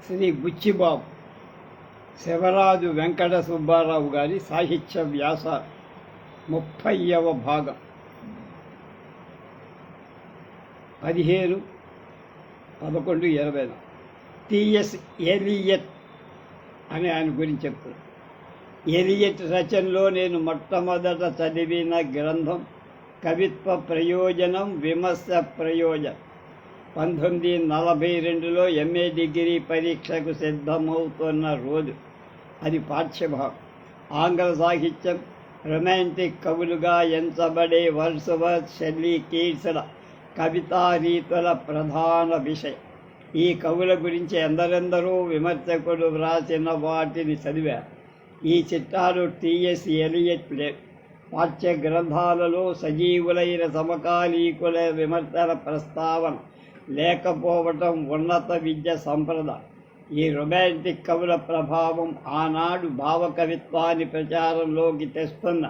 శ్రీ బుచ్చిబాబు శివరాజు వెంకట సుబ్బారావు గారి సాహిత్య వ్యాస 30వ భాగం 15/11/20 టిఎస్ ఎలియట్ అని ఆయన గురించి చెప్తారు. ఎలియట్ రచనలో నేను మొట్టమొదట చదివిన గ్రంథం కవిత్వ ప్రయోజనం విమర్శ ప్రయోజనం. 1942లో ఎంఏ డిగ్రీ పరీక్షకు సిద్ధమవుతున్న రోజు. అది పాఠ్యభాగం. ఆంగ్ల సాహిత్యం రొమాంటిక్ కవులుగా ఎంచబడే వర్డ్స్వర్త్, షెల్లీ, కీట్స్ల కవితా రీతుల ప్రధాన విషయం. ఈ కవుల గురించి ఎందరెందరో విమర్శకులు వ్రాసిన వాటిని చదివారు. ఈ చిట్టాలు టిఎస్ ఎలియట్ పాఠ్య గ్రంథాలలో సజీవులైన సమకాలీకుల విమర్శల ప్రస్తావన లేకపోవటం ఉన్నత విద్య సంప్రదాయం. ఈ రొమాంటిక్ కవుల ప్రభావం ఆనాడు భావకవిత్వాన్ని ప్రచారంలోకి తెస్తున్న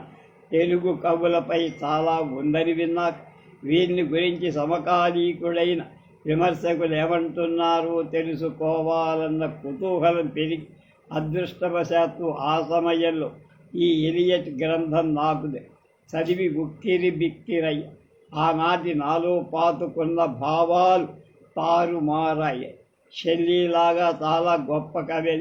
తెలుగు కవులపై చాలా ఉందని విన్నారు. వీరిని గురించి సమకాలీకుడైన విమర్శకులు ఏమంటున్నారో తెలుసుకోవాలన్న కుతూహలం పెరిగి అదృష్టవశాత్తు ఆ సమయంలో ఈ ఎలియట్ గ్రంథం నాకుదే. చదివి ఉక్కిరి బిక్కిరయ్య. ఆనాటి నాలో పాతుకున్న భావాలు తారుమారాయి. షెల్లీలాగా చాలా గొప్ప కవి,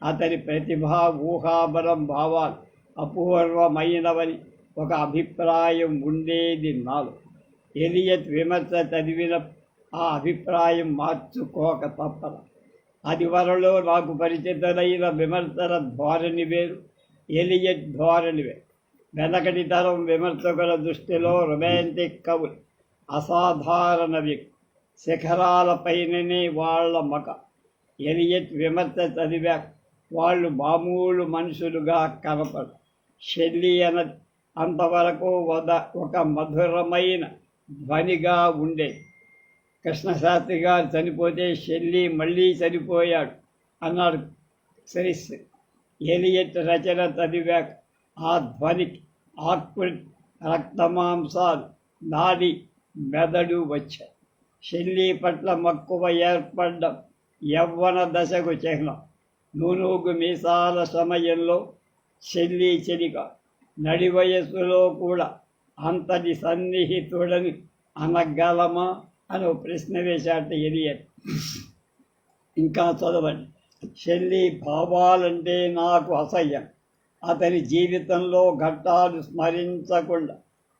అతని ప్రతిభ, ఊహాబలం, భావాలు అపూర్వమైనవని ఒక అభిప్రాయం ఉండేది నాలో. ఎలియట్ విమర్శ చదివిన ఆ అభిప్రాయం మార్చుకోక తప్పదు. అది వరలో నాకు పరిచితులైన విమర్శల ధోరణి వేరు, ఎలియట్ ధోరణి వేరు. వెనకటి తరం విమర్శకుల దృష్టిలో రొమాంటిక్ కవులు అసాధారణ వ్యక్తి, శిఖరాలపైననే వాళ్ళ మక. ఎలియట్ విమర్శ చదివాక వాళ్ళు మామూలు మనుషులుగా కనపడు. షెల్లీ అన్నది అంతవరకు ఒక మధురమైన ధ్వనిగా ఉండేది. కృష్ణశాస్త్రి గారు చనిపోతే షెల్లీ మళ్ళీ చనిపోయాడు అన్నాడు శ్రీశ్రీ. ఎలియట్ రచన చదివాక ఆ ధ్వనికి ఆకృతి, రక్తమాంసాలు, నాడి, మెదడు వచ్చాయి. షెల్లీ పట్ల మక్కువ ఏర్పడడం యవ్వన దశకు చిహ్నం. నూనూగు మీసాల సమయంలో షెల్లీ చెలిక నడి వయస్సులో కూడా అంతటి సన్నిహితుడని అనగలమా అని ప్రశ్న వేశాట ఎలియట్. ఇంకా చదవండి. షెల్లీ భావాలంటే నాకు అసహ్యం. అతని జీవితంలో ఘట్టాలు స్మరించకుండా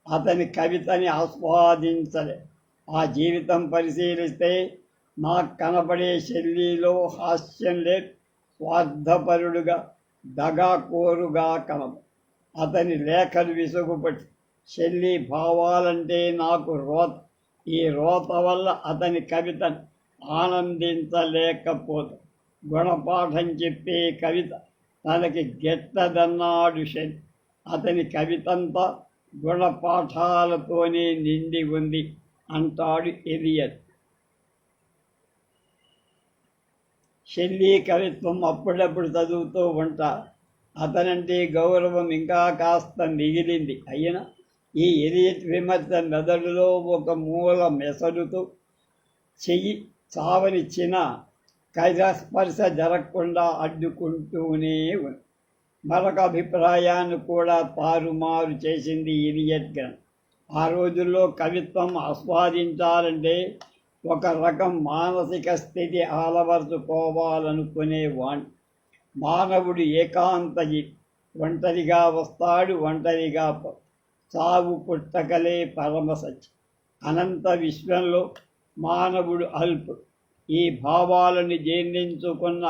అతని కవితని ఆస్వాదించలే. ఆ జీవితం పరిశీలిస్తే నాకు కనబడే షెల్లీలో హాస్యం లేదు, స్వార్థపరుడుగా, దగాకోరుగా కనబడు. అతని లేఖలు విసుగుపట్టి. షెల్లీ భావాలంటే నాకు రోత. ఈ రోత వల్ల అతని కవితను ఆనందించలేకపోతే గుణపాఠం చెప్పే కవిత తనకి గెట్టదన్నాడు షెల్లీ. అతని కవితంతా గుణపాఠాలతోనే నిండి ఉంది అంటాడు ఎలియట్. షెల్లీ కవిత్వం అప్పుడప్పుడు చదువుతూ ఉంటారు. అతనంటే గౌరవం ఇంకా కాస్త మిగిలింది. అయినా ఈ ఎలియట్ విమర్శ మెదడులో ఒక మూల మెసలుతూ చెయ్యి చావనిచ్చిన కైరస్పర్శ జరగకుండా అడ్డుకుంటూనే ఉంది. మరొక అభిప్రాయాన్ని కూడా తారుమారు చేసింది ఎలియట్ గ్రంథం. ఆ రోజుల్లో కవిత్వం ఆస్వాదించాలంటే ఒక రకం మానసిక స్థితి అలవరుచుకోవాలనుకునేవాణ్ణి. మానవుడు ఏకాంత జీవి. ఒంటరిగా వస్తాడు, ఒంటరిగా చావు పుట్టకలే పరమసత్యం. అనంత విశ్వంలో మానవుడు అల్పుడు. ఈ భావాలను జీర్ణించుకున్న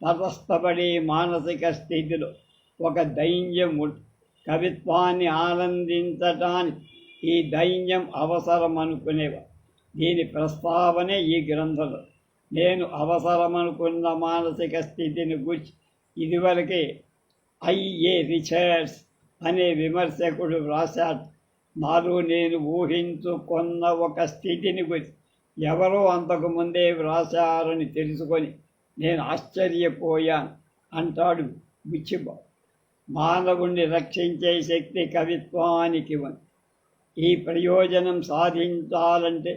తటస్థపడే మానసిక స్థితిలో ఒక దైన్యం ఉంటుంది. కవిత్వాన్ని ఆనందించటానికి ఈ దైన్యం అవసరమనుకునేవా. దీని ప్రస్తావనే ఈ గ్రంథంలో. నేను అవసరమనుకున్న మానసిక స్థితిని గురించి ఇదివరకే ఐఏ రిచర్డ్స్ అనే విమర్శకుడు వ్రాశాడు. నాలో నేను ఊహించుకున్న ఒక స్థితిని గురించి ఎవరో అంతకుముందే వ్రాశారని తెలుసుకొని నేను ఆశ్చర్యపోయాను అంటాడు బుచ్చిబాబు. మానవుణ్ణి రక్షించే శక్తి కవిత్వానికి ఉంది. ఈ ప్రయోజనం సాధించాలంటే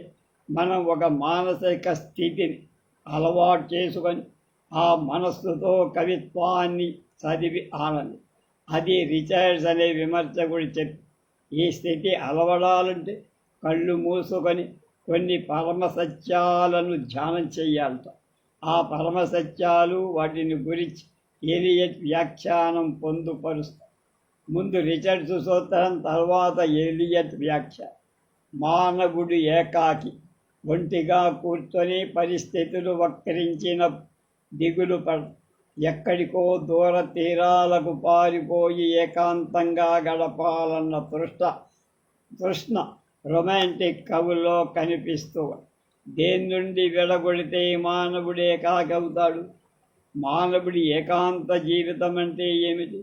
మనం ఒక మానసిక స్థితిని అలవాటు చేసుకొని ఆ మనస్సుతో కవిత్వాన్ని చదివి ఆనంది. అది రిచర్డ్స్ అనే విమర్శకుడు చెప్పి, ఈ స్థితి అలవడాలంటే కళ్ళు మూసుకొని కొన్ని పరమసత్యాలను ధ్యానం చెయ్యాలట. ఆ పరమసత్యాలు వాటిని గురించి ఎలియట్ వ్యాఖ్యానం పొందుపరుస్తారు. ముందు రిచర్డ్స్ సూత్రం, తర్వాత ఎలియట్ వ్యాఖ్య. మానవుడు ఏకాకి ఒంటిగా కూర్చొని పరిస్థితులు వక్రించిన దిగులు పడ, ఎక్కడికో దూర తీరాలకు పారిపోయి ఏకాంతంగా గడపాలన్న తృష్ణ రొమాంటిక్ కవుల్లో కనిపిస్తూ, దేని నుండి విడగొడితే మానవుడు ఏకాకవుతాడు? మానవుడి ఏకాంత జీవితం అంటే ఏమిటి?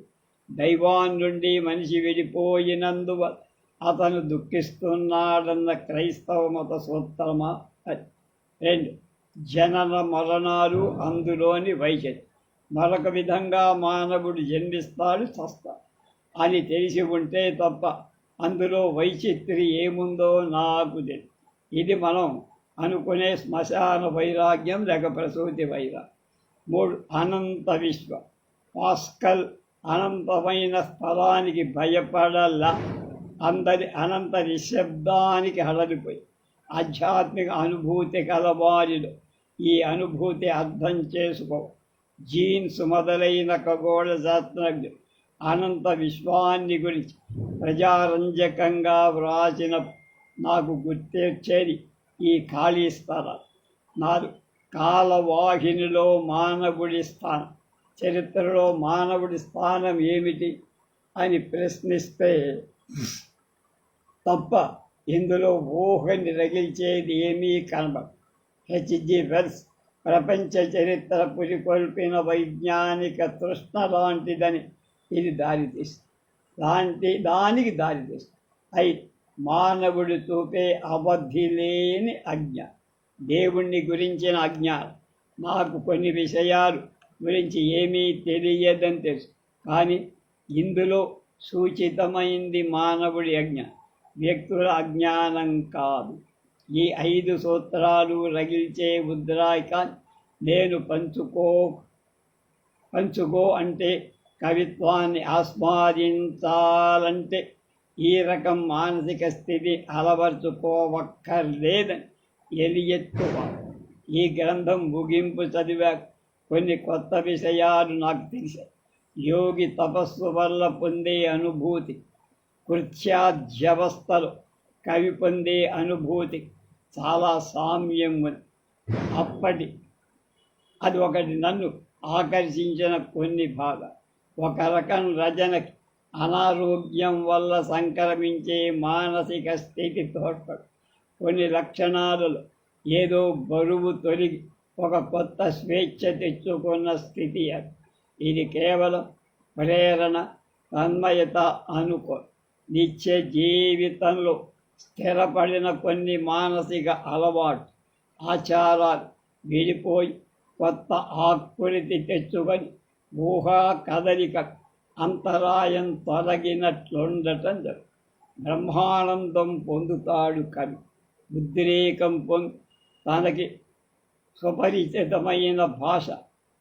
దైవాన్ నుండి మనిషి విడిపోయినందువల్ల అతను దుఃఖిస్తున్నాడన్న క్రైస్తవ మత సూత్రమా? 2. జనన మరణాలు, అందులోని వైఖరి. మరొక విధంగా మానవుడు జన్మిస్తాడు, చస్తాడు అని తెలిసి ఉంటే తప్ప అందులో వైచిత్రి ఏముందో నాకు తెలియదు. ఇది మనం అనుకునే శ్మశాన వైరాగ్యం లేక ప్రసూతి వైరాగ్యం. 3. అనంత విశ్వ. పాస్కల్ అనంతమైన స్థలానికి భయపడలా, అందరి అనంత నిశ్శబ్దానికి హడలిపోయి ఆధ్యాత్మిక అనుభూతి కలవారిలో ఈ అనుభూతి అర్థం చేసుకో. జీన్స్ మొదలైన ఖగోళ శాస్త్రజ్ఞులు అనంత విశ్వాన్ని గురించి ప్రజారంజకంగా వ్రాసిన నాకు గుర్తొచ్చేది ఈ ఖాళీ స్థలాలు. 4. కాలవాహినిలో మానవుడి స్థానం. చరిత్రలో మానవుడి స్థానం ఏమిటి అని ప్రశ్నిస్తే తప్ప ఇందులో ఊహని రగిల్చేది ఏమీ కనబడదు. హెచ్జి వెల్స్ ప్రపంచ చరిత్ర పురికొల్పిన వైజ్ఞానిక తృష్ణ లాంటిదని ఇది దానికి దారితీస్తుంది. అయితే మానవుడు చూపే అవధి లేని అజ్ఞానం, దేవుణ్ణి గురించిన అజ్ఞానం. నాకు కొన్ని విషయాలు గురించి ఏమీ తెలియదని తెలుసు, కానీ ఇందులో సూచితమైంది మానవుడి అజ్ఞానం, వ్యక్తుల అజ్ఞానం కాదు. ఈ 5 సూత్రాలు రగిల్చే ఉద్రాయికాన్ని నేను పంచుకో అంటే కవిత్వాన్ని ఆస్వాదించాలంటే ఈ రకం మానసిక స్థితి అలవర్చుకోవక్కర్లేదని ఎలియట్. ఈ గ్రంథం ముగింపు చదివాక కొన్ని కొత్త విషయాలు నాకు తెలిసాయి. యోగి తపస్సు వల్ల పొందే అనుభూతి, కృత్యాధ్యవస్థలో కవి పొందే అనుభూతి చాలా సామ్యం ఉంది. అది ఒకటి నన్ను ఆకర్షించిన కొన్ని భాగాలు. ఒక రకం రచనకి అనారోగ్యం వల్ల సంక్రమించే మానసిక స్థితి తోడ్పడు. కొన్ని లక్షణాలలో ఏదో బరువు తొలగి ఒక కొత్త స్వేచ్ఛ తెచ్చుకున్న స్థితి అది. ఇది కేవలం ప్రేరణ, తన్మయత అనుకో. నిత్య జీవితంలో స్థిరపడిన కొన్ని మానసిక అలవాటు, ఆచారాలు విడిపోయి కొత్త ఆకృతి తెచ్చుకొని ఊహా కదలిక అంతరాయం తొలగినట్లుండటం జరుగుతుంది. బ్రహ్మానందం పొందుతాడు కవి. ఉద్రేకం తనకి సుపరిచితమైన భాష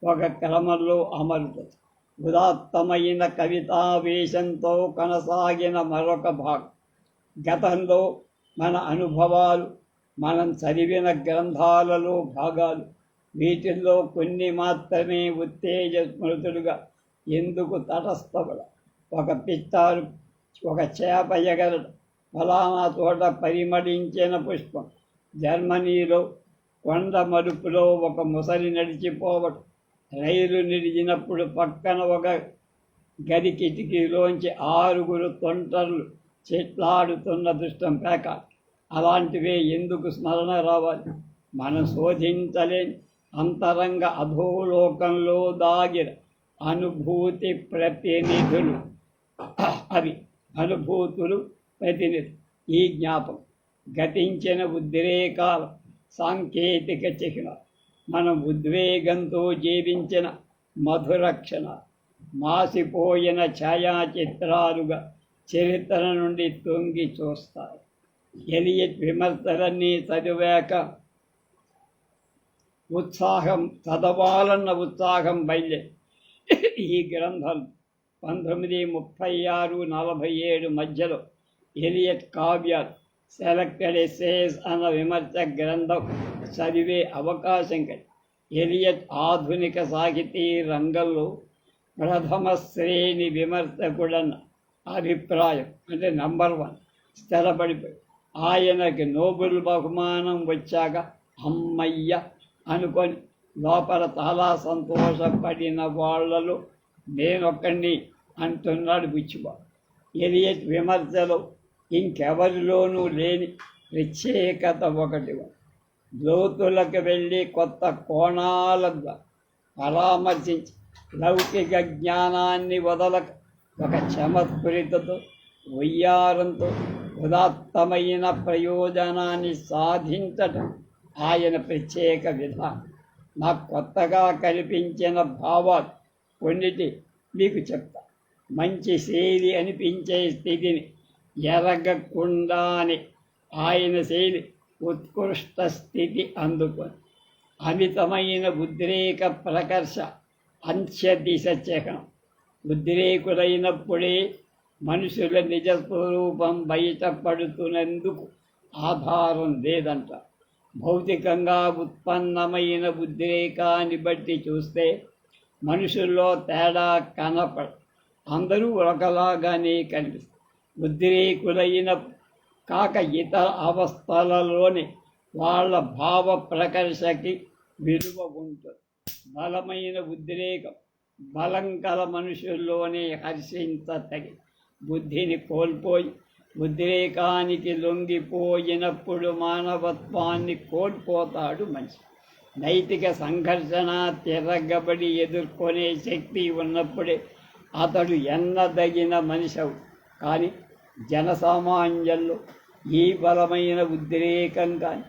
ఒక క్రమంలో అమరుతుంది. ఉదాత్తమైన కవితావేశంతో కొనసాగిన మరొక భాగం. గతంలో మన అనుభవాలు, మనం చదివిన గ్రంథాలలో భాగాలు, వీటిల్లో కొన్ని మాత్రమే ఉత్తేజ స్మృతులుగా ఎందుకు తటస్థపడ. ఒక పిచ్చారు, ఒక చేప ఎగరడం, ఫలానా చోట పరిమళించిన పుష్పం, జర్మనీలో కొండ మలుపులో ఒక ముసలి నడిచిపోవడం, రైలు నిలిచినప్పుడు పక్కన ఒక గది కిటికీలోంచి 6 తొంటర్లు చెట్లాడుతున్న దృష్టం పేక. అలాంటివే ఎందుకు స్మరణ రావాలి? మనం శోధించలేని అంతరంగ అధోలోకంలో దాగిన అనుభూతి ప్రతినిధులు అవి. అనుభూతులు ప్రతినిధులు. ఈ జ్ఞాపకం, గతించిన ఉద్రేకాల సాంకేతిక చిహ్నాలు, మనం ఉద్వేగంతో జీవించిన మధుర క్షణాలు, మాసిపోయిన ఛాయాచిత్రాలుగా చరిత్ర నుండి తొంగి చూస్తారు. ఎలియట్ విమర్శలన్నీ చదివాక ఉత్సాహం, చదవాలన్న ఉత్సాహం బయలుదేరి ఈ గ్రంథం 1936-47 మధ్యలో ఎలియట్ కావ్యాలు, సెలెక్టెడ్ ఎస్సేస్ అన్న విమర్శ గ్రంథం చదివే అవకాశం కలిగి ఎలియట్ ఆధునిక సాహితీ రంగంలో ప్రథమ శ్రేణి విమర్శకుడన్న అభిప్రాయం అంటే నంబర్ 1 స్థిరపడిపోయి ఆయనకి నోబెల్ బహుమానం వచ్చాక అమ్మయ్య అనుకొని లోపల చాలా సంతోషపడిన వాళ్ళలో నేనొక్కడిని అంటున్నాడు బుచ్చిబాబు. ఎలియట్ విమర్శలో ఇంకెవరిలోనూ లేని ప్రత్యేకత ఒకటి. లోతులకు వెళ్ళి కొత్త కోణాల ద్వారా పరామర్శించి లౌకిక జ్ఞానాన్ని వదలక ఒక చమత్కృతతో, వయ్యారంతో ఉదాత్తమైన ప్రయోజనాన్ని సాధించటం ఆయన ప్రత్యేక విధానం. నాకు కొత్తగా కనిపించిన భావాలు కొన్నిటి మీకు చెప్తా. మంచి శైలి అనిపించే స్థితిని ఎరగకుండానే ఆయన శైలి ఉత్కృష్ట స్థితి అందుకొని అమితమైన ఉద్రేక ప్రకర్ష అంత్యదిశ చిహ్నం. ఉద్రేకులైనప్పుడే మనుషుల నిజస్వరూపం బయటపడుతున్నందుకు ఆధారం లేదంట. భౌతికంగా ఉత్పన్నమైన ఉద్రేకాన్ని బట్టి చూస్తే మనుషుల్లో తేడా కనపడ, అందరూ ఒకలాగానే కనిపిస్తారు. ఉద్రేకులైన కాక ఇతర అవస్థలలోనే వాళ్ళ భావ ప్రకర్షకి విలువ ఉంటుంది. బలమైన ఉద్రేకం బలం కల మనుషుల్లోనే హర్షించతగి. బుద్ధిని కోల్పోయి ఉద్రేకానికి లొంగిపోయినప్పుడు మానవత్వాన్ని కోల్పోతాడు మనిషి. నైతిక సంఘర్షణ తిరగబడి ఎదుర్కొనే శక్తి ఉన్నప్పుడే అతడు ఎన్నదగిన మనిషి. కానీ జనసామాన్యంలో ఈ బలమైన ఉద్రేకం కానీ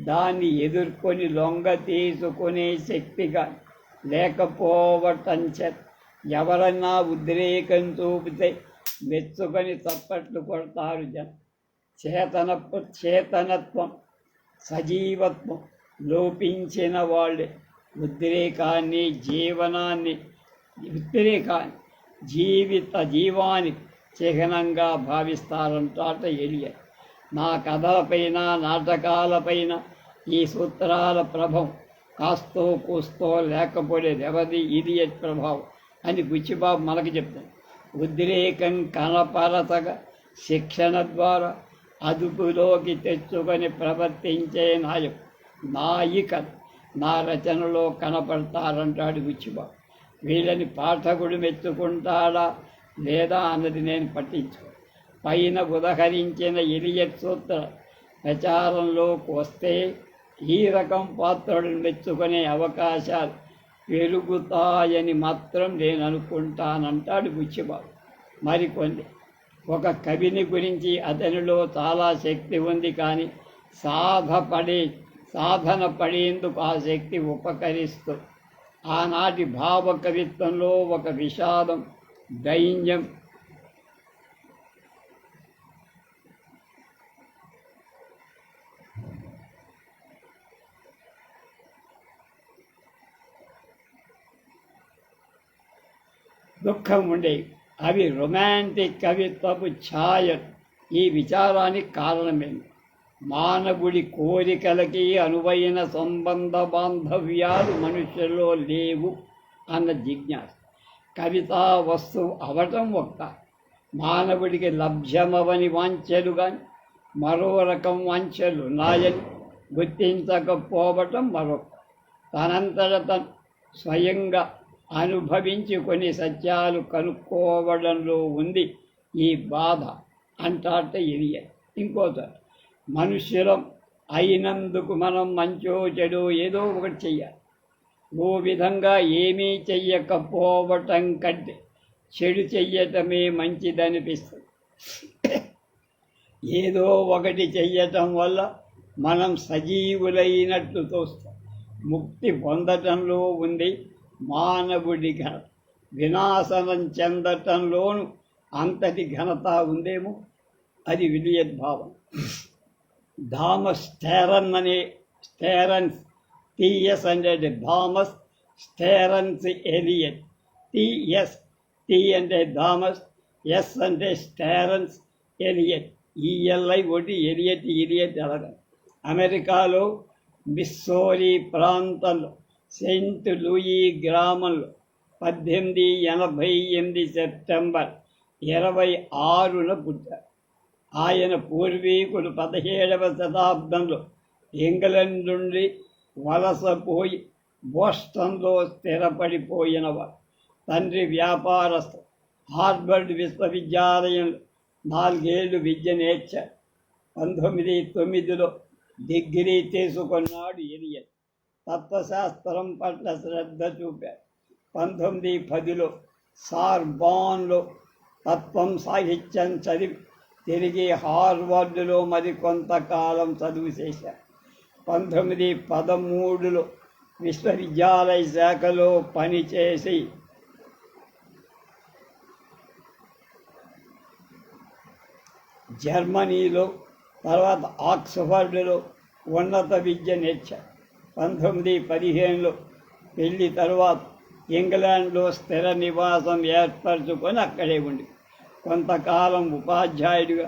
దాన్ని ఎదుర్కొని లొంగ తీసుకునే శక్తి కానీ లేకపోవటం చేత ఎవరన్నా ఉద్రేకం చూపితే మెచ్చుకొని చప్పట్లు కొడతారు జనం. చేతనత్వం, సజీవత్వం లోపించిన వాళ్ళే ఉద్రేకాన్ని జీవానికి చిహ్నంగా భావిస్తారంటాట ఎలియట్. నా కథలపైన, నాటకాలపైన ఈ సూత్రాల ప్రభావం కాస్తో కూస్తో లేకపోతే ఎవరిది ఎలియట్ ప్రభావం అని బుచ్చిబాబు మనకు చెప్తాను. ఉద్రేకం కనపరచగా శిక్షణ ద్వారా అదుపులోకి తెచ్చుకొని ప్రవర్తించే నాయికలు నా రచనలో కనపడతారంటాడు బుచ్చిబాబు. వీళ్ళని పాఠకుడు మెచ్చుకుంటాడా లేదా అన్నది నేను పట్టించు. పైన ఉదహరించిన ఎలియట్ సూత్ర ప్రచారంలోకి వస్తే ఈ రకం పాత్రలను మెచ్చుకునే అవకాశాలు పెరుగుతాయని మాత్రం నేను అనుకుంటానంటాడు బుచ్చిబాబు. మరికొన్ని ఒక కవిని గురించి అతనిలో చాలా శక్తి ఉంది, కానీ సాధన పడేందుకు ఆ శక్తి ఉపకరిస్తూ ఆనాటి భావ కవిత్వంలో ఒక విషాదం, దైన్యం, దుఃఖం ఉండేవి. అవి రొమాంటిక్ కవిత్వపు ఛాయలు. ఈ విచారానికి కారణమేమి? మానవుడి కోరికలకి అనువైన సంబంధ బాంధవ్యాలు మనుషుల్లో లేవు అన్న జిజ్ఞాస. కవితా వస్తువు అవటం ఒక్క, మానవుడికి లభ్యమవని వాంఛలు కానీ మరో రకం వాంఛలు ఉన్నాయని గుర్తించకపోవటం మరొక. తనంతట తను స్వయంగా అనుభవించి కొన్ని సత్యాలు కనుక్కోవడంలో ఉంది ఈ బాధ అంటాట ఎలియట్. ఇంకోట మనుష్యులం అయినందుకు మనం మంచో చెడో ఏదో ఒకటి చెయ్యాలి. ఓ విధంగా ఏమీ చెయ్యకపోవటం కంటే చెడు చెయ్యటమే మంచిదనిపిస్తుంది. ఏదో ఒకటి చెయ్యటం వల్ల మనం సజీవులైనట్లు తోస్తాం. ముక్తి పొందటంలో ఉంది మానవుడి ఘనత. వినాశనం చెందటంలోనూ అంతటి ఘనత ఉందేమో. అది ఎలియట్ భావం. థామస్ స్టేరన్స్ టిఎస్ అంటే థామస్ స్టెరన్స్ ఎలియట్. టిఎస్, టి అంటే థామస్, ఎస్ అంటే స్టెరన్స్ ఎలియట్. ఈఎల్ఐ ఒకటి, ఎలియట్ ఇలియట్ అలాగా. అమెరికాలో మిస్సోరీ ప్రాంతంలో సెయింట్ లూయి గ్రామంలో 1888 సెప్టెంబర్ 26న పుట్టారు. ఆయన పూర్వీకులు 17వ శతాబ్దంలో ఇంగ్లండ్ నుండి వలసపోయి బోస్టన్లో స్థిరపడిపోయినవారు. తండ్రి వ్యాపారస్తు. హార్వర్డ్ విశ్వవిద్యాలయంలో 4 ఏళ్ళు విద్య నేర్చారు. 1909లో డిగ్రీ తీసుకున్నాడు ఎలియట్. తత్వశాస్త్రం పట్ల శ్రద్ధ చూపారు. 1910లో సార్బాన్లో తత్వం సాహిత్యం చదివి తిరిగి హార్వర్డ్లో మరి కొంతకాలం చదువు చేశారు. 1913లో విశ్వవిద్యాలయ శాఖలో పనిచేసి జర్మనీలో తర్వాత ఆక్స్ఫర్డ్లో ఉన్నత విద్య నేర్చారు. 1915లో పెళ్లి తర్వాత ఇంగ్లాండ్లో స్థిర నివాసం ఏర్పరచుకొని అక్కడే ఉండి కొంతకాలం ఉపాధ్యాయుడిగా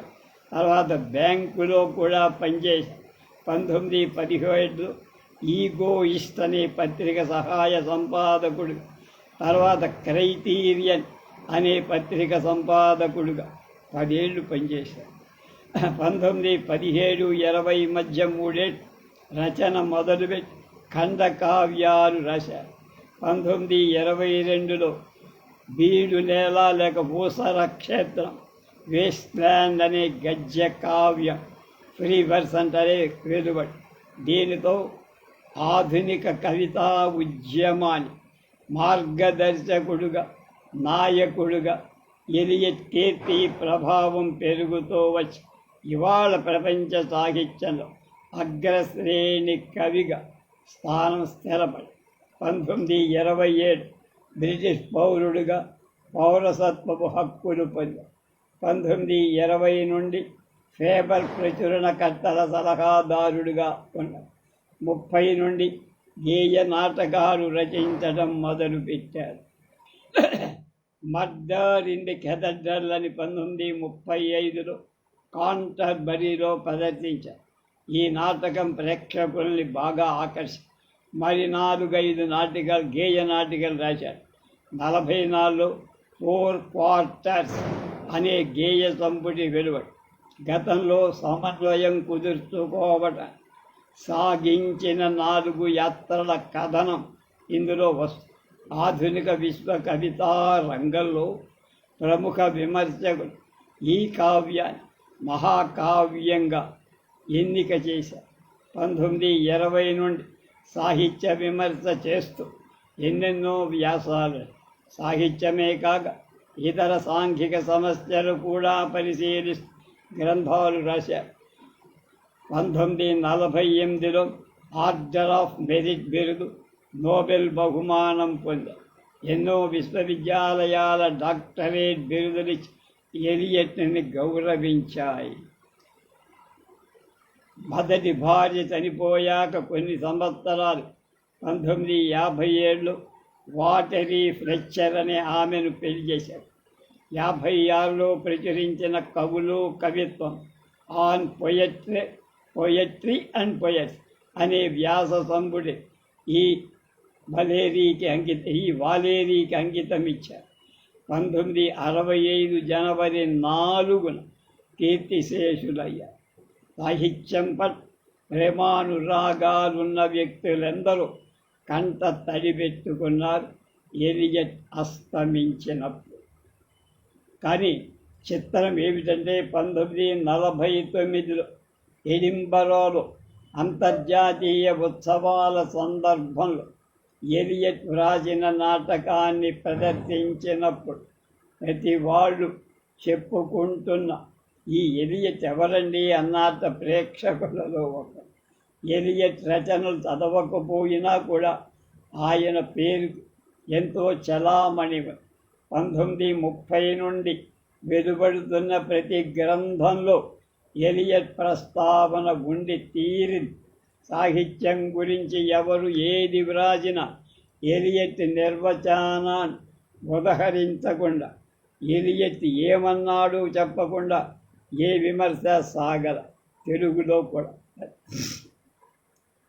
తర్వాత బ్యాంకులో కూడా పనిచేశారు. 1917లో ఈగోయిస్ట్ అనే పత్రిక సహాయ సంపాదకుడు, తర్వాత క్రైటీరియన్ అనే పత్రిక సంపాదకుడుగా 10 ఏళ్ళు పనిచేశారు. 1917, 20 మధ్య 3 ఏళ్ళు రచన మొదలుపెట్టి ఖండకావ్యాలు రాశారు. 1922లో బీడు నేల లేక భూసర క్షేత్రం వేస్ట్ల్యాండ్ అనే గద్య కావ్యం ఫ్రీ వర్స్ అంటారే వెలువడి దీనితో ఆధునిక కవితా ఉద్యమాన్ని మార్గదర్శకుడుగా నాయకుడుగా ఎలియట్ కీర్తి ప్రభావం పెరుగుతూ వచ్చి ఇవాళ ప్రపంచ సాహిత్యంలో అగ్రశ్రేణి కవిగా స్థానం స్థిరపడి 1927 బ్రిటిష్ పౌరుడిగా పౌరసత్వపు హక్కులు పొందారు. 1920 నుండి ఫేబర్ ప్రచురణకర్తల సలహాదారుడిగా ఉన్నారు. 30 నుండి గేయ నాటకాలు రచించడం మొదలుపెట్టారు. మర్డర్ ఇన్ ది కెథడ్రల్ అని 1935లో కాంటర్బరీలో ప్రదర్శించారు. ఈ నాటకం ప్రేక్షకుల్ని బాగా ఆకర్షించారు. మరి 4-5 నాటికలు గేయ నాటికలు రాశారు. 44లో 4 క్వార్టర్స్ అనే గేయ సంపుటి వెలువడి గతంలో సమన్వయం కుదుర్చుకోవటం సాగించిన 4 యాత్రల కథనం ఇందులో వస్తుంది. ఆధునిక విశ్వ కవితా రంగంలో ప్రముఖ విమర్శకులు ఈ కావ్యాన్ని మహాకావ్యంగా ఎన్నిక చేశారు. 1920 నుండి సాహిత్య విమర్శ చేస్తూ ఎన్నెన్నో వ్యాసాలు, సాహిత్యమే కాక ఇతర సాంఘిక సమస్యలు కూడా పరిశీలిస్తూ గ్రంథాలు రాశారు. 1948లో ఆర్డర్ ఆఫ్ మెరిట్ బిరుదు, నోబెల్ బహుమానం పొందారు. ఎన్నో విశ్వవిద్యాలయాల డాక్టరేట్ బిరుదులు ఎలియట్ని గౌరవించాయి. మొదటి భార్య చనిపోయాక కొన్ని సంవత్సరాలు 1957లో వాటరీ ఫ్లెచ్చర్ అనే ఆమెను పెళ్లి చేశారు. 56లో ప్రచురించిన కవులు కవిత్వం ఆన్ పొయట్రీ అండ్ పోయట్స్ అనే వ్యాస సంపుటి ఈ వాలేరీకి అంకితం ఇచ్చారు. 1965 జనవరి 4న కీర్తిశేషులయ్యారు. సాహిత్యం పట్ల ప్రేమానురాగాలున్న వ్యక్తులెందరూ కంట తడిపెట్టుకున్నారు ఎలియట్ అస్తమించినప్పుడు. కానీ చిత్రం ఏమిటంటే 1949లో ఎడింబరోలో అంతర్జాతీయ ఉత్సవాల సందర్భంలో ఎలియట్ వ్రాసిన నాటకాన్ని ప్రదర్శించినప్పుడు ప్రతి వాళ్ళు చెప్పుకుంటున్న ఈ ఎలియట్ ఎవరండి అన్నట్ట ప్రేక్షకులలో ఒకరు. ఎలియట్ రచనలు చదవకపోయినా కూడా ఆయన పేరు ఎంతో చలామణి. 1930 నుండి వెలువడుతున్న ప్రతి గ్రంథంలో ఎలియట్ ప్రస్తావన ఉండి తీరింది. సాహిత్యం గురించి ఎవరు ఏది వ్రాసినా ఎలియట్ నిర్వచనాన్ని ఉదహరించకుండా, ఎలియట్ ఏమన్నాడు చెప్పకుండా ఏ విమర్శ సాగల. తెలుగులో కూడా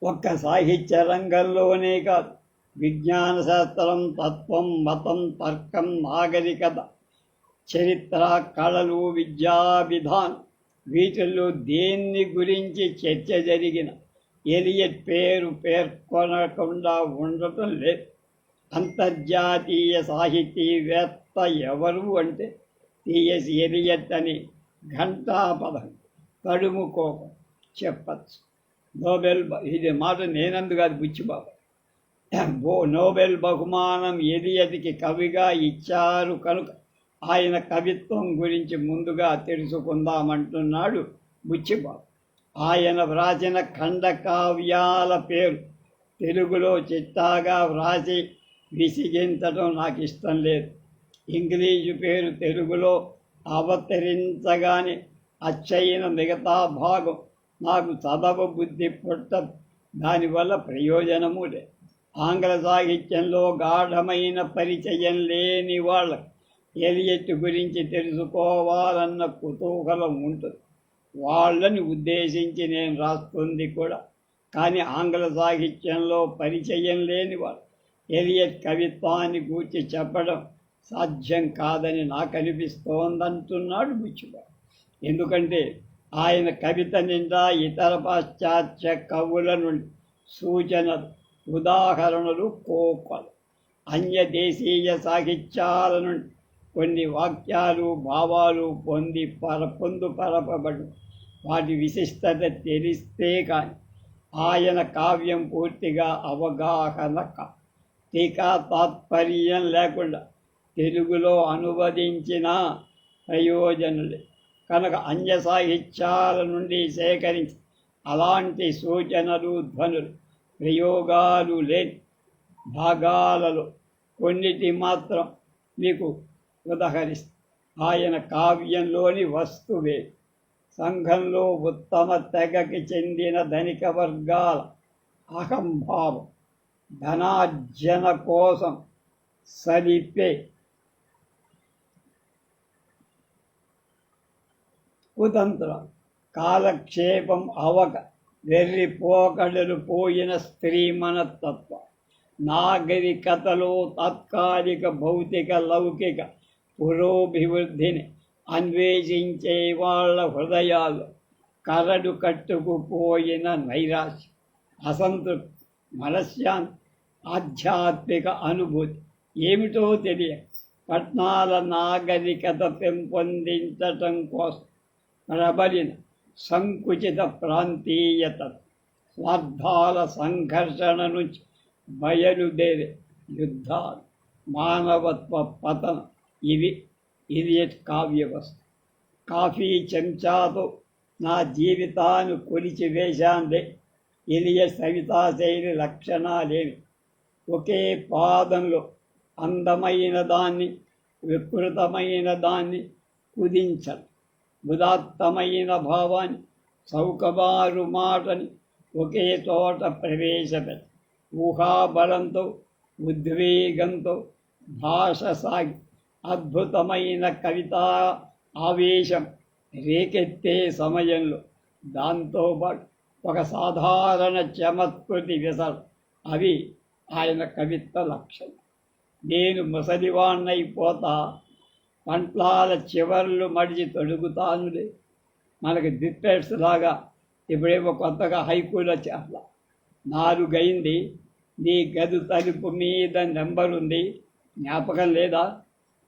ఒక్క సాహిత్య రంగంలోనే కాదు, విజ్ఞాన శాస్త్రం, తత్వం, మతం, తర్కం, నాగరికత, చరిత్ర, కళలు, విద్యా విధానం, వీటిల్లో దేన్ని గురించి చర్చ జరిగిన ఎలియట్ పేరు పేర్కొనకుండా ఉండటం లేదు. అంతర్జాతీయ సాహితీవేత్త ఎవరు అంటే టిఎస్ ఎలియట్ అని ఘంటాపదం తడుముకోక చెప్పచ్చు. ఇది మాట నేనందు కాదు, బుచ్చిబాబు. నోబెల్ బహుమానం ఎలియట్కి కవిగా ఇచ్చారు కనుక ఆయన కవిత్వం గురించి ముందుగా తెలుసుకుందామంటున్నాడు బుచ్చిబాబు. ఆయన వ్రాసిన ఖండకావ్యాల పేరు తెలుగులో చిట్టాగా వ్రాసి విసిగించడం నాకు ఇష్టం లేదు. ఇంగ్లీషు పేరు తెలుగులో అవతరించగానే అచ్చయిన మిగతా భాగం నాకు చదవ బుద్ధి పుట్టదు. దానివల్ల ప్రయోజనము లేదు. ఆంగ్ల సాహిత్యంలో గాఢమైన పరిచయం లేని వాళ్ళకు ఎలియట్ గురించి తెలుసుకోవాలన్న కుతూహలం ఉంటుంది. వాళ్ళని ఉద్దేశించి నేను రాస్తుంది కూడా. కానీ ఆంగ్ల సాహిత్యంలో పరిచయం లేని వాళ్ళు ఎలియట్ కవిత్వాన్ని గూర్చి చెప్పడం సాధ్యం కాదని నాకు అనిపిస్తోందంటున్నాడు బుచ్చిబాబు. ఎందుకంటే ఆయన కవిత నిండా ఇతర పాశ్చాత్య కవుల నుండి సూచనలు, ఉదాహరణలు కోకొలు. అన్య దేశీయ సాహిత్యాల నుండి కొన్ని వాక్యాలు, భావాలు పొందుపరపబడు. వాటి విశిష్టత తెలిస్తే కానీ ఆయన కావ్యం పూర్తిగా అవగాహన టీకా తాత్పర్యం లేకుండా తెలుగులో అనువదించిన ప్రయోజనులే. కనుక అన్య సాహిత్యాల నుండి సేకరించి అలాంటి సూచనలు, ధ్వనులు, ప్రయోగాలు లేని భాగాలలో కొన్నిటి మాత్రం మీకు ఉదహరిస్తుంది. ఆయన కావ్యంలోని వస్తువే సంఘంలో ఉత్తమ తెగకి చెందిన ధనిక వర్గాల అహంభావం, ధనార్జన కోసం సలిపే కుతంత్రం, కాలక్షేపం అవక వెర్రిపోకడలు పోయిన స్త్రీ మనస్తత్వం, నాగరికతలో తాత్కాలిక భౌతిక లౌకిక పురోభివృద్ధిని అన్వేషించే వాళ్ళ హృదయాల్లో కరడు కట్టుకుపోయిన నైరాశ్యం, అసంతృప్తి, మనశ్శాంతి, ఆధ్యాత్మిక అనుభూతి ఏమిటో తెలియక పట్నాల నాగరికత పెంపొందించటం కోసం ప్రబలిన సంకుచిత ప్రాంతీయత, స్వార్థాల సంఘర్షణ నుంచి బయలుదేరే యుద్ధాలు, మానవత్వ పతనం, ఇవి ఎలియట్ కావ్యవస్తు. కాఫీ చెంచాతో నా జీవితాన్ని కొలిచి వేశాందే ఎలియట్ కవితాశైలి లక్షణాలేవి. ఒకే పాదంలో అందమైన దాన్ని, వికృతమైన దాన్ని కుదించను. ఉదాత్తమైన భావాన్ని, చౌకబారు మాటని ఒకే చోట ప్రవేశపెట్ట. ఊహాబలంతో, ఉద్వేగంతో భాష సాగి అద్భుతమైన కవితా ఆవేశం రేకెత్తే సమయంలో దాంతోపాటు ఒక సాధారణ చమత్కృతి విసరు. అవి ఆయన కవిత్వ లక్షణం. నేను ముసలివాణ్ణైపోతా, పంట్లాల చివర్లు మడిచి తొడుగుతానులే. మనకి దిట్టెట్స్ లాగా ఇప్పుడేమో కొత్తగా హైకూలో చేయాల. 4 అయింది, నీ గది తలుపు మీద నెంబరుంది, జ్ఞాపకం లేదా?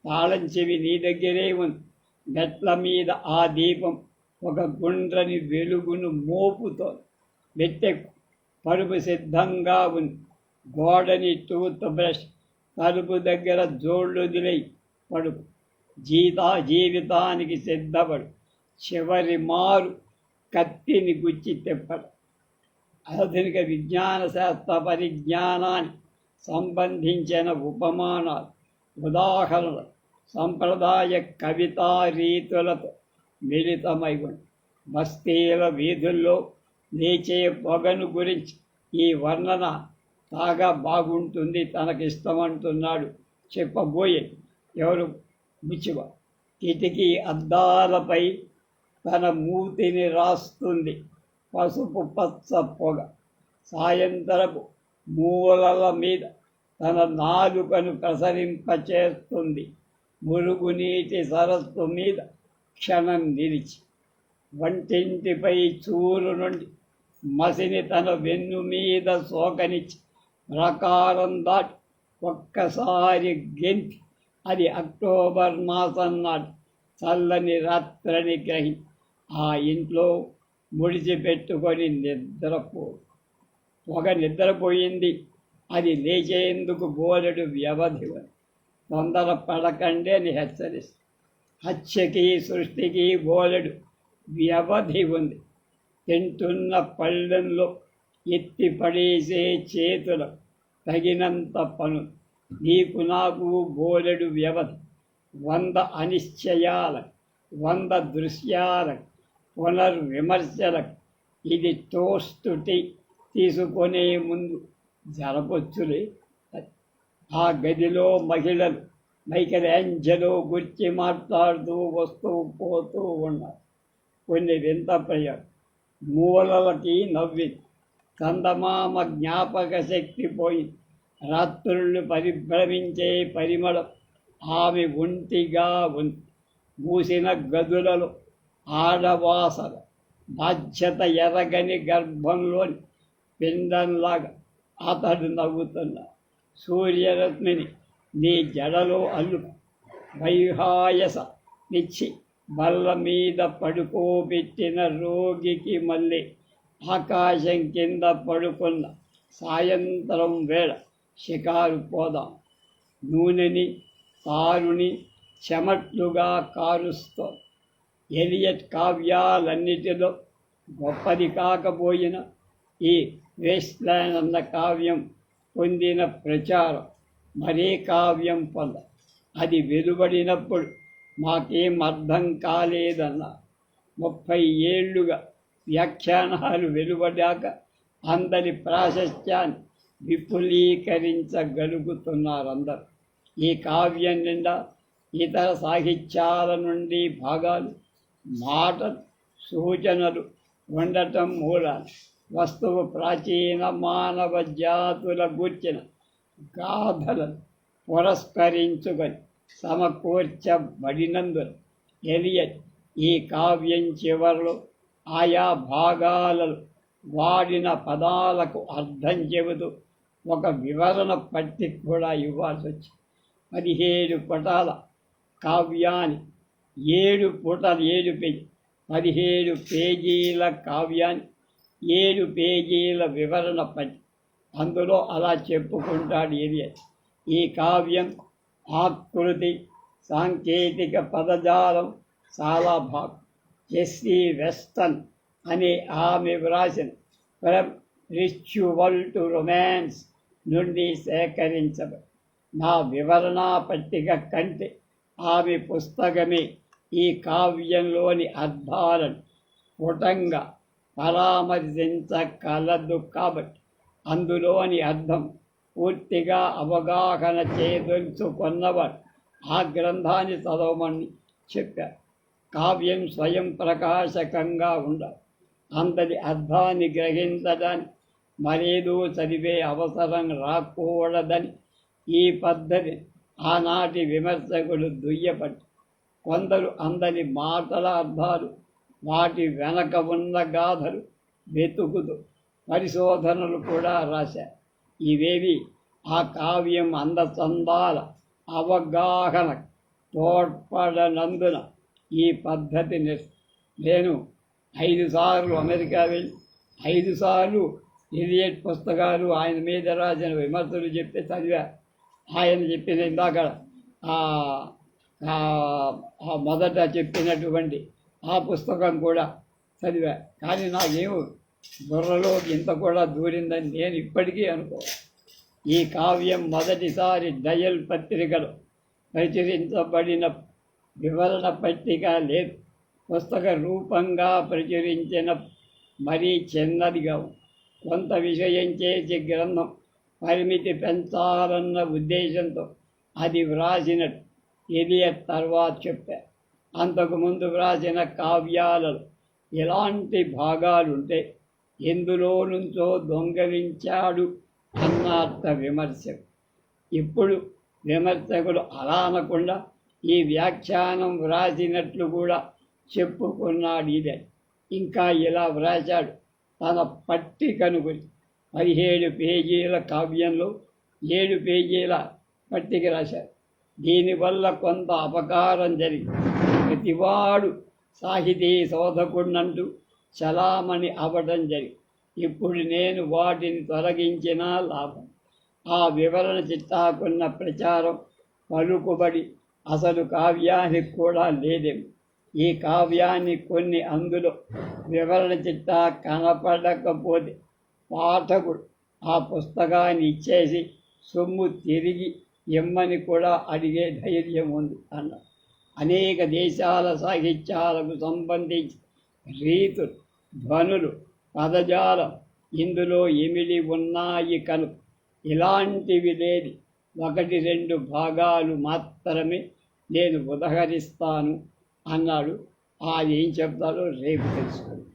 తాళం చెవి నీ దగ్గరే ఉంది. మెట్ల మీద ఆ దీపం ఒక గుండ్రని వెలుగును మోపుతో మెట్టెక్కు. పరుపు సిద్ధంగా ఉంది. గోడని టూత్ బ్రష్, తలుపు దగ్గర జోళ్ళొదిలై పడుకు. జీవితానికి సిద్ధపడు. చివరి మారు కత్తిని గుచ్చి తెప్పడు. ఆధునిక విజ్ఞాన శాస్త్ర పరిజ్ఞానానికి సంబంధించిన ఉపమానాలు, ఉదాహరణలు సంప్రదాయ కవితా రీతులతో మిళితమై ఉంది. బస్తీల వీధుల్లో లేచే పొగను గురించి ఈ వర్ణన బాగా బాగుంటుంది, తనకిష్టమంటున్నాడు చెప్పబోయే ఎవరు బుచ్చివ. కిటికీ అద్దాలపై తన మూతిని రాస్తుంది పసుపు పచ్చ పొగ. సాయంత్రపు మూలల మీద తన నాలుకను ప్రసరింపచేస్తుంది. మురుగునీటి సరస్సు మీద క్షణం నిలిచి వంటింటిపై చూరు నుండి మసిని తన వెన్ను మీద సోకనిచ్చి ప్రకారం దాటి ఒక్కసారి గెంతి అది అక్టోబర్ మాసం నాటి చల్లని రాత్రని గ్రహి ఆ ఇంట్లో ముడిచిపెట్టుకొని నిద్రపోయింది. అది లేచేందుకు బోలెడు వ్యవధి తొందర పడకండి అని హెచ్చరిస్తుంది. హత్యకి సృష్టికి బోలెడు వ్యవధి ఉంది. తింటున్న పళ్ళెంలో ఎత్తి పడేసే చేతులు తగినంత పను. నీకు నాకు బోలెడు వ్యవధి. 100 అనిశ్చయాలకు, 100 దృశ్యాలకు, పునర్విమర్శలకు. ఇది టోస్ట్ టీ తీసుకునే ముందు జరపొచ్చులే. ఆ గదిలో మహిళలు మైకెలాంజెలో గురించి మాట్లాడుతూ వస్తూ పోతూ ఉన్నారు. కొన్ని వింత ప్రయోగం. మూలలకి నవ్వింది. చందమామ జ్ఞాపక శక్తి పోయి రాత్రుళ్ళు పరిభ్రమించే పరిమళం ఆమె ఒంటిగా ఉంది. మూసిన గదులలో ఆడవాసన బాధ్యత ఎరగని గర్భంలోని పిండంలాగా అతడు నవ్వుతున్నా. సూర్యరశ్మిని నీ జడలో అల్లు వైహాయస నిచ్చి బల్ల మీద పడుకోబెట్టిన రోగికి మళ్ళీ ఆకాశం కింద పడుకున్న సాయంత్రం వేళ షికారు పోదాం. నూనెని తారుని చెమట్లుగా కారుస్తోంది. ఎలియట్ కావ్యాలన్నిటిలో గొప్పది కాకపోయినా ఈ వేస్ట్‌ల్యాండ్ అన్న కావ్యం పొందిన ప్రచారం మరే కావ్యం పొంద. అది వెలువడినప్పుడు మాకేం అర్థం కాలేదన్నా. 30 ఏళ్లుగా వ్యాఖ్యానాలు వెలువడాక అందరి ప్రాశస్త్యాన్ని విపులీకరించగలుగుతున్నారందరూ. ఈ కావ్యం నిండా ఇతర సాహిత్యాల నుండి భాగాలు, మాటలు, సూచనలు ఉండటం మూలాన వస్తువు ప్రాచీన మానవ జాతుల గూర్చిన గాథలను పురస్కరించుకొని సమకూర్చబడినందున ఎలియట్ ఈ కావ్యం చివరిలో ఆయా భాగాలలో వాడిన పదాలకు అర్థం చెబుతూ ఒక వివరణ పట్టిక కూడా ఇవ్వాల్సి వచ్చింది. 17 పుటాల కావ్యాన్ని 7 పేజీ 17 పేజీల కావ్యాన్ని 7 పేజీల వివరణ పట్టిక. అందులో అలా చెప్పుకుంటాడు ఎలియట్. ఈ కావ్యం ఆకృతి, సాంకేతిక పదజాలం చాలా బాగు. ఎస్సీ వెస్టన్ అనే ఆమె వ్రాసిన ఫ్రమ్ రిచువల్ టు రొమాన్స్ నుండి సేకరించబడి నా వివరణా పట్టిక కంటే ఆమె పుస్తకమే ఈ కావ్యంలోని అర్థాలను స్ఫుటంగా పరామర్శించగలదు. కాబట్టి అందులోని అర్థం పూర్తిగా అవగాహన చేయదలుచుకున్నవాడు ఆ గ్రంథాన్ని చదవమని చెప్పారు. కావ్యం స్వయం ప్రకాశకంగా ఉండాలి. అందరి అర్థాన్ని గ్రహించడానికి మరేదో చదివే అవసరం రాకూడదని ఈ పద్ధతి ఆనాటి విమర్శకులు దుయ్యపట్టి కొందరు అందరి మాటల అర్థాలు, వాటి వెనక ఉన్న గాథలు వెతుకుతూ పరిశోధనలు కూడా రాశారు. ఇవేవి ఆ కావ్యం అందచందాల అవగాహన తోడ్పడనందున ఈ పద్ధతిని నేను 5 సార్లు అమెరికా వెళ్ళి 5 సార్లు ఎలియట్ పుస్తకాలు ఆయన మీద రాసిన విమర్శలు చెప్తే చదివా. ఆయన చెప్పిన ఇందాక మొదట చెప్పినటువంటి ఆ పుస్తకం కూడా చదివా. కానీ నాకేమో బుర్రలో ఇంత కూడా దూరిందని నేను ఇప్పటికీ అనుకోవాలి. ఈ కావ్యం మొదటిసారి డయల్ పత్రికలో ప్రచురించబడిన వివరణ పట్టిక లేదు. పుస్తక రూపంగా ప్రచురించిన మరీ చిన్నదిగా ఉంది. కొంత విషయం చేసి గ్రంథం పరిమితి పెంచాలన్న ఉద్దేశంతో అది వ్రాసినట్టు ఎలియట్ తర్వాత చెప్పారు. అంతకుముందు వ్రాసిన కావ్యాలలో ఎలాంటి భాగాలుంటే ఎందులో నుంచో దొంగలించాడు అన్నార్థ విమర్శకు. ఇప్పుడు విమర్శకులు అలా అనకుండా ఈ వ్యాఖ్యానం వ్రాసినట్లు కూడా చెప్పుకున్నాడు. ఇదే ఇంకా ఇలా వ్రాశాడు. తన పట్టికను గురించి 17 పేజీల కావ్యంలో 7 పేజీల పట్టిక రాశారు. దీనివల్ల కొంత అపకారం జరిగి ప్రతివాడు సాహితీ శోధకుడినంటూ చలామణి అవ్వడం జరిగింది. ఇప్పుడు నేను వాటిని తొలగించినా లాభం. ఆ వివరణ చిట్టాకున్న ప్రచారం పలుకుబడి అసలు కావ్యానికి కూడా లేదేమో. ఈ కావ్యాన్ని కొన్ని అందులో వివరణ చిట్టా కనపడకపోతే పాఠకుడు ఆ పుస్తకాన్ని ఇచ్చేసి సొమ్ము తిరిగి ఇమ్మని కూడా అడిగే ధైర్యం ఉంది అన్నారు. అనేక దేశాల సాహిత్యాలకు సంబంధించి రీతులు, ధ్వనులు, పదజాలం ఇందులో ఇమిడి ఉన్నాయి కనుక ఇలాంటివి లేని 1-2 భాగాలు మాత్రమే నేను ఉదహరిస్తాను అన్నాడు. అది ఏం చెప్తారో రేపు తెలుసుకుందాం.